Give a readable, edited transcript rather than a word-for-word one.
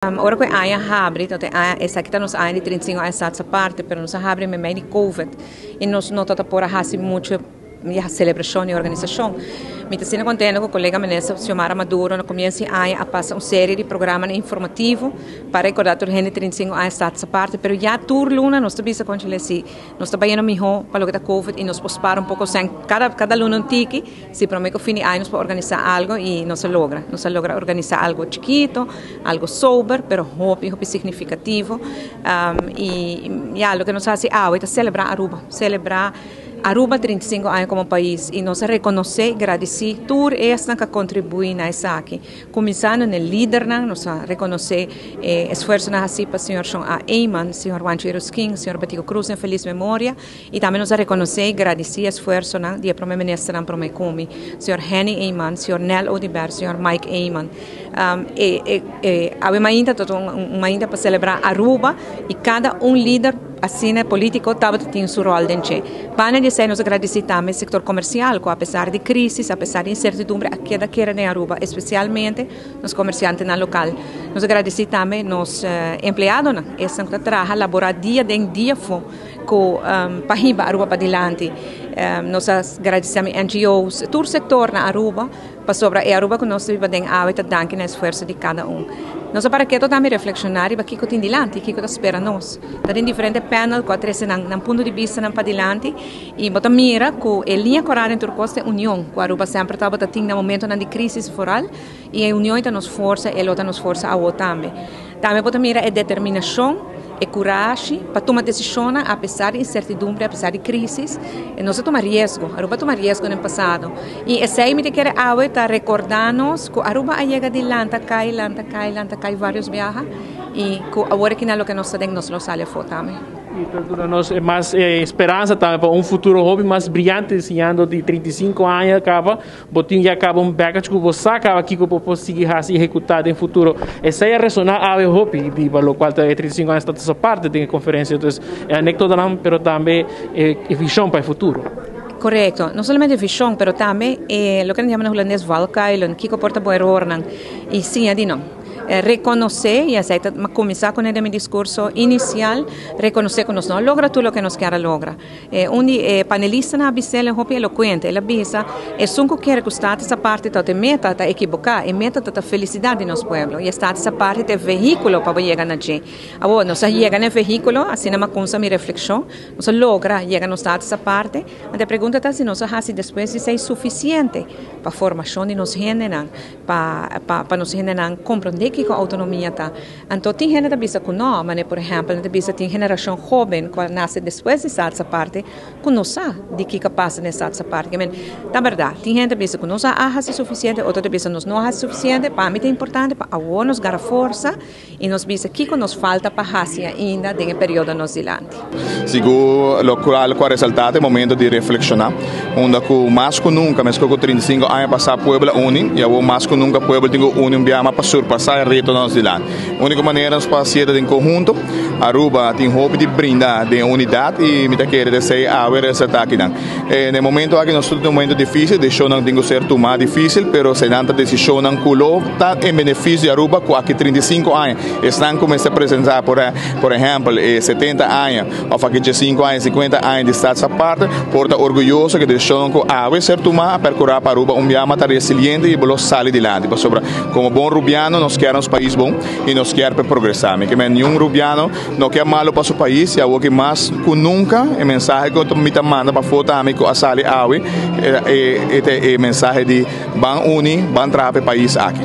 Ora que a abre, então essa que nos ainda 35 anos essa parte, pero nos abre meio de COVID e nós não tá por a muito a celebração e organização. Me está sendo contente com o colega Menessa, Xiomara Maduro, no começo a passar uma série de programas informativos para recordar toda a gente 35 anos essa parte, pero já tur luna nós também se conchilesi, nós trabalhamos melhor para o da COVID e nós pospar pouco sem cada luna um tique, se prometo que fim de ano para organizar algo e não se logra organizar algo chiquito, algo sober, pero hope significativo e já o que nós fazemos é celebrar Aruba 35 anos como país e nós reconhecer e agradecer tudo esta que contribui na essa aqui. Começando no líder, nós reconhecer esforço na para o senhor Sean A. Eyman, senhor Juan King, senhor Batico Cruz em feliz memória e também nós reconhecer e agradecer esforço de primeiro-ministro na Promecumi, senhor Henny Eyman, senhor Nel Odiber, senhor Mike Eyman. Ainda para celebrar Aruba e cada líder assim político tem seu rol dentro. Para dizer, nós agradecemos também o setor comercial, que apesar de crise, apesar de incertidumbre, queda em Aruba, especialmente os comerciantes na local. Nós agradecemos também os empregados, que trabalham, laborar dia em dia para ir Aruba para adiante. Nós agradecemos NGOs, todo o setor na Aruba, para sobre Aruba que nós vivemos a danke no esforço de cada Nós para que também reflexionar e para que tem dilante, o que espera nós. Tem diferentes paneles que trazem um ponto de vista para dilante e bota mira que a linha corada entre os é união, que a Aruba sempre está tem no momento de crise foral e a união está nos força e a outra nos força a outra também. Também bota mira é determinação e coragem para tomar decisões apesar de incertidumbre, apesar de crises. E nós tomamos risco, Aruba toma risco no passado. E esse aí me quer está recordar-nos que Aruba chega de lanta, cai vários viajes e que agora que não que nós temos nos sale foto também. E para nós é mais esperança também para futuro hobby mais brilhante, ensinando de 35 anos acaba, botinho já acaba package que você acaba aqui que você conseguir assim executar em futuro. Essa é a ressonar a hobby, de para o qual 35 anos está essa parte da conferência, então é anecdota não, mas também é visão para o futuro. Correto, não somente visão, mas também o que chamamos em holandês valkuilen, que porta boa error e sim é de não. Reconhecer e aceitar, começar com o meu discurso inicial, reconhecer que nós não logramos tudo o que nós queremos lograr. Panelista na Abissel é muito eloquente, ela diz que só quer que o Estado essa parte da meta está equivocada, e meta da felicidade do nosso povo, e o Estado essa parte é veículo para chegar na gente. Agora, nós chegamos no veículo, assim é com minha reflexão, nós logramos chegar no Estado essa parte, a pergunta é se nós fazemos depois se é suficiente para a formação de nós gente, para nós gente compreender que a autonomia está. Então, tem gente que pensa que não, mas, por exemplo, tem geração jovem que nasce depois dessa parte, que não sabe de que passa nessa parte. É verdade, tem gente que pensa que não é suficiente, outra pensa que não é suficiente, para mim é importante, para nós dar força, e nós pensa que nos falta para fazer ainda no período nós dilante. Segundo o qual ressaltado é o momento de reflexionar, onde mais que nunca, mas com 35 anos passar o povo unido, e mais que nunca o povo tem união para surpassar reto nós de lá. A única maneira de fazer em conjunto, Aruba tem hope de brindar de unidade e me quer dizer haver esse ataque. No momento aqui nós estamos em um momento difícil, deixou não tem que ser mais difícil, mas se não decisão não coloca em benefício de Aruba com aqui 35 anos, estão começando a apresentar por exemplo 70 anos, ou aqui 5 anos, 50 anos de estado essa parte, porta orgulhoso que deixou que haver ser tomar percorrer para Aruba biama resiliente e bolo sair de lá. Como bom rubiano nós queremos país bom e nós queremos progressar. Porque nenhum rubiano não quer malo para o país e algo que mais que nunca é mensagem que eu me manda para foto amigo a sali awe é mensagem de ban uni ban trape país aqui.